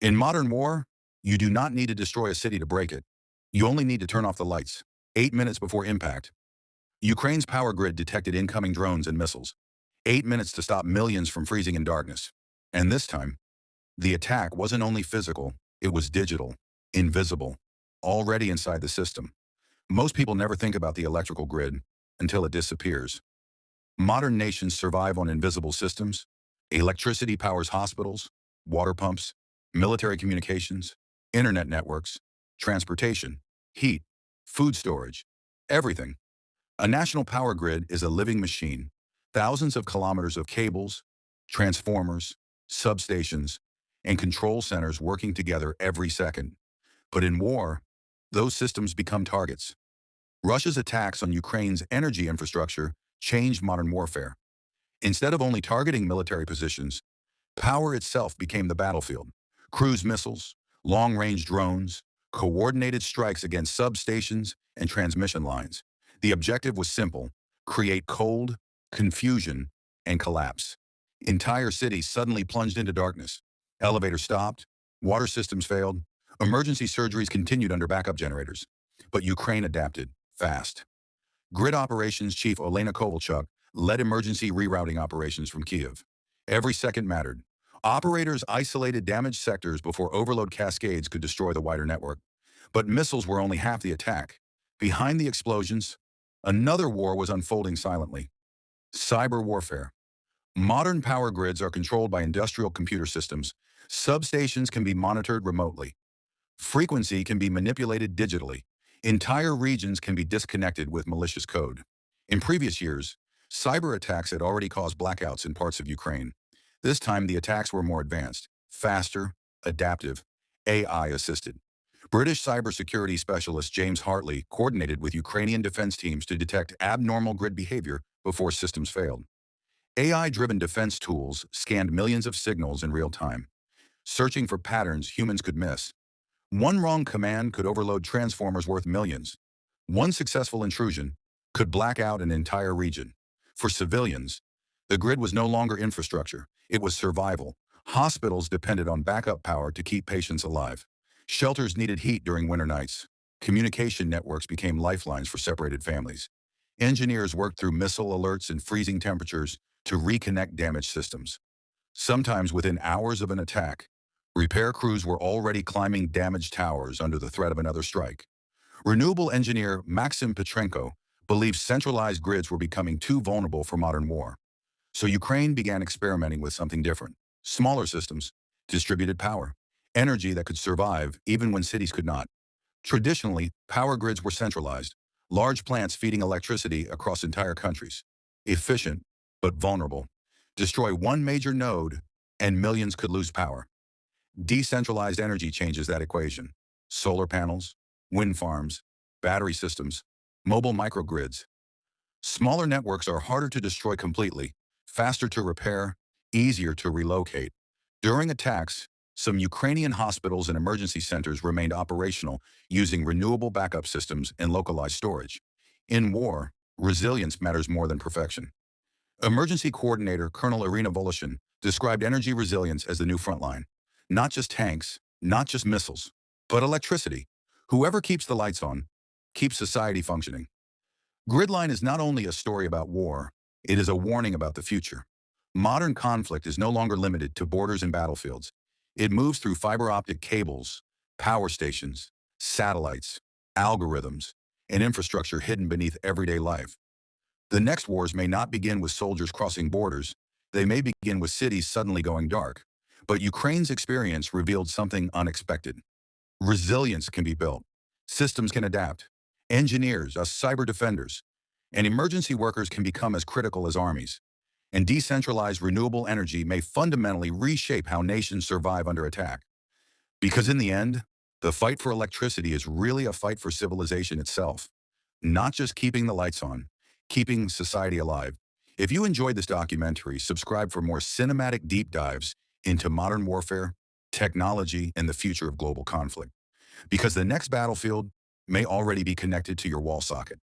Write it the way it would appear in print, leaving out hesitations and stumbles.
In modern war, you do not need to destroy a city to break it. You only need to turn off the lights. 8 minutes before impact, Ukraine's power grid detected incoming drones and missiles. 8 minutes to stop millions from freezing in darkness. And this time, the attack wasn't only physical, it was digital, invisible, already inside the system. Most people never think about the electrical grid until it disappears. Modern nations survive on invisible systems. Electricity powers hospitals, water pumps, military communications, internet networks, transportation, heat, food storage, everything. A national power grid is a living machine. Thousands of kilometers of cables, transformers, substations, and control centers working together every second. But in war, those systems become targets. Russia's attacks on Ukraine's energy infrastructure changed modern warfare. Instead of only targeting military positions, power itself became the battlefield. Cruise missiles, long-range drones, coordinated strikes against substations and transmission lines. The objective was simple: create cold, confusion, and collapse. Entire cities suddenly plunged into darkness. Elevators stopped, water systems failed, emergency surgeries continued under backup generators. But Ukraine adapted, fast. Grid Operations Chief Olena Kovalchuk led emergency rerouting operations from Kiev. Every second mattered. Operators isolated damaged sectors before overload cascades could destroy the wider network. But missiles were only half the attack. Behind the explosions, another war was unfolding silently. Cyber warfare. Modern power grids are controlled by industrial computer systems. Substations can be monitored remotely. Frequency can be manipulated digitally. Entire regions can be disconnected with malicious code. In previous years, cyber attacks had already caused blackouts in parts of Ukraine. This time, the attacks were more advanced, faster, adaptive, AI-assisted. British cybersecurity specialist James Hartley coordinated with Ukrainian defense teams to detect abnormal grid behavior before systems failed. AI-driven defense tools scanned millions of signals in real time, searching for patterns humans could miss. One wrong command could overload transformers worth millions. One successful intrusion could black out an entire region. For civilians, the grid was no longer infrastructure, it was survival. Hospitals depended on backup power to keep patients alive. Shelters needed heat during winter nights. Communication networks became lifelines for separated families. Engineers worked through missile alerts and freezing temperatures to reconnect damaged systems. Sometimes within hours of an attack, repair crews were already climbing damaged towers under the threat of another strike. Renewable engineer Maxim Petrenko believed centralized grids were becoming too vulnerable for modern war. So Ukraine began experimenting with something different. Smaller systems, distributed power, energy that could survive even when cities could not. Traditionally, power grids were centralized, large plants feeding electricity across entire countries. Efficient, but vulnerable. Destroy one major node, and millions could lose power. Decentralized energy changes that equation. Solar panels, wind farms, battery systems, mobile microgrids. Smaller networks are harder to destroy completely, faster to repair, easier to relocate. During attacks, some Ukrainian hospitals and emergency centers remained operational using renewable backup systems and localized storage. In war, resilience matters more than perfection. Emergency coordinator Colonel Irina Voloshin described energy resilience as the new front line. Not just tanks, not just missiles, but electricity. Whoever keeps the lights on, keeps society functioning. Gridline is not only a story about war, it is a warning about the future. Modern conflict is no longer limited to borders and battlefields. It moves through fiber optic cables, power stations, satellites, algorithms, and infrastructure hidden beneath everyday life. The next wars may not begin with soldiers crossing borders. They may begin with cities suddenly going dark. But Ukraine's experience revealed something unexpected. Resilience can be built. Systems can adapt. Engineers, us cyber defenders, and emergency workers can become as critical as armies. And decentralized renewable energy may fundamentally reshape how nations survive under attack. Because in the end, the fight for electricity is really a fight for civilization itself. Not just keeping the lights on, keeping society alive. If you enjoyed this documentary, subscribe for more cinematic deep dives into modern warfare, technology, and the future of global conflict. Because the next battlefield may already be connected to your wall socket.